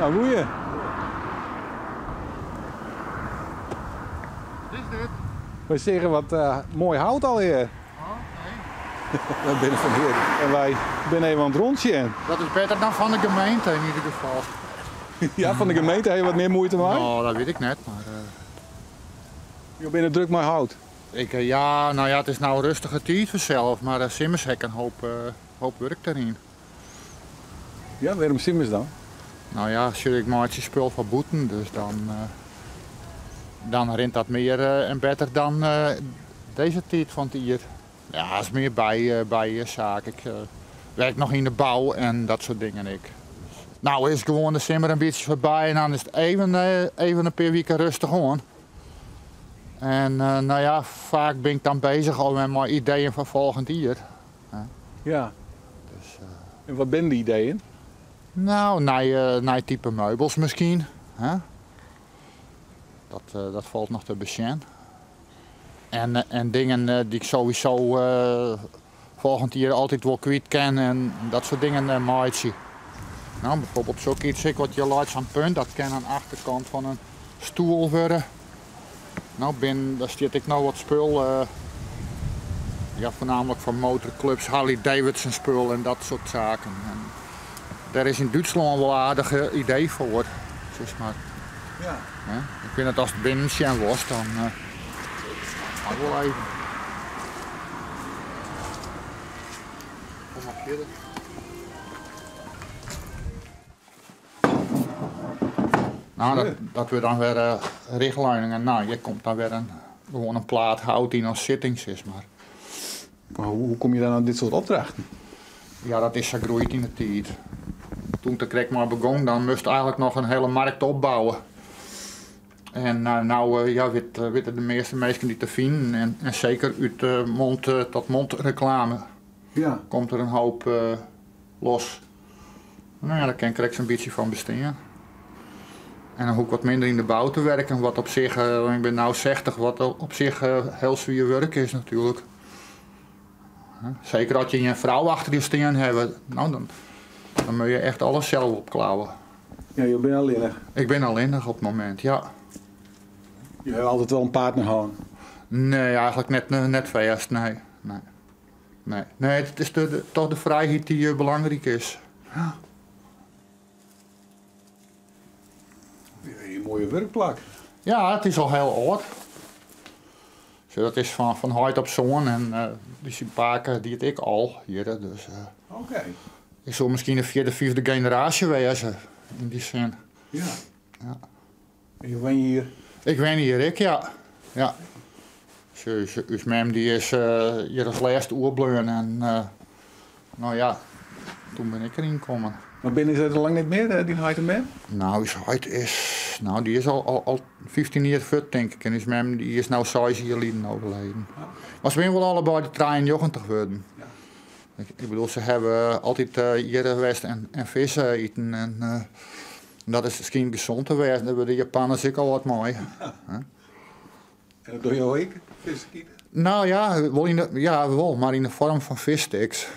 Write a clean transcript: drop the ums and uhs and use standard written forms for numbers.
Nou, goeie. Wat is dit? Wij zeggen wat mooi hout alweer. Oh, nee. We binnen van hier. En wij zijn even aan het rondje. Dat is beter dan van de gemeente in ieder geval. Ja, van de gemeente heb je wat meer moeite mee. Nou, dat weet ik net, maar... Je bent druk met hout. Ja, nou ja, het is nou rustige tijd vanzelf, maar Simmers heeft een hoop werk erin. Ja, waarom Simmers dan? Nou ja, als ik maatje spul van boeten, dus dan rent dat meer en beter dan deze tijd van het jaar. Ja, dat is meer bij zaak. Ik werk nog in de bouw en dat soort dingen. Nou is gewoon de simmer een beetje voorbij en dan is het even een paar weken rustig gewoon. En nou ja, vaak ben ik dan bezig al met mijn ideeën van volgend jaar. Ja. Dus, En wat zijn die ideeën? nou, naar type meubels misschien. Hè? Dat valt nog te besjen. En dingen die ik sowieso volgend jaar altijd wel kwijt kan en dat soort dingen maatje. Nou, bijvoorbeeld zoiets wat je laat aan punt, dat kan aan de achterkant van een stoel worden. Nou, daar zit ik nou wat spul. Ja, voornamelijk van motorclubs, Harley Davidson spul en dat soort zaken. En daar is in Duitsland wel een aardige idee voor. Zeg maar. Ja. Ik vind het als het binnen was, dan mag wel even. Kom maar verder. Nou, dat we dan weer richtlijnen. Nou, je komt dan weer gewoon een plaat hout in als zitting, zeg maar. Maar hoe kom je dan aan dit soort opdrachten? Ja, dat is gegroeid in de tijd. Toen de krek maar begon, dan moest eigenlijk nog een hele markt opbouwen. En nou ja, weten de meeste mensen die te vinden. En zeker uit mond tot mond reclame komt er een hoop los. Nou ja, daar kan ik een beetje van besteden. En dan ook wat minder in de bouw te werken, wat op zich, ik ben nou 60, wat op zich heel zwaar werk is natuurlijk. Zeker als je een vrouw achter je staan hebt, nou dan moet je echt alles zelf opklauwen. Ja, je bent alleenig. Ik ben alleenig op het moment, ja. Je hebt altijd wel een partner gewoon. Nee, eigenlijk net vast, nee. Nee, het is toch de vrijheid die belangrijk is. Ja. Een mooie werkplak. Ja, het is al heel oud. Dus dat is van huid op zoon en die zijn paken die het ik al hier. Dus, Oké. Ik zal misschien de vierde generatie wezen, in die zin. Ja. Ja. En je woont hier? Ik ben hier, ja. Dus mem die is hier als laatste oerbleun en nou ja, toen ben ik erin gekomen. Maar binnen is het al lang niet meer, die huid en mem? Nou, die is al 15 jaar vet, denk ik. En is mem die is nou 6 jaar geleden overleden. Ja. Maar ze zijn wel allebei de 93 geworden. Ja. Ik bedoel, ze hebben altijd hier geweest en vissen eten. En dat is misschien gezond geweest. Daar hebben de Japanners ook al wat mooi. Ja. En dat doe je ook, vissen kieten? Nou ja, wel, maar in de vorm van vissticks.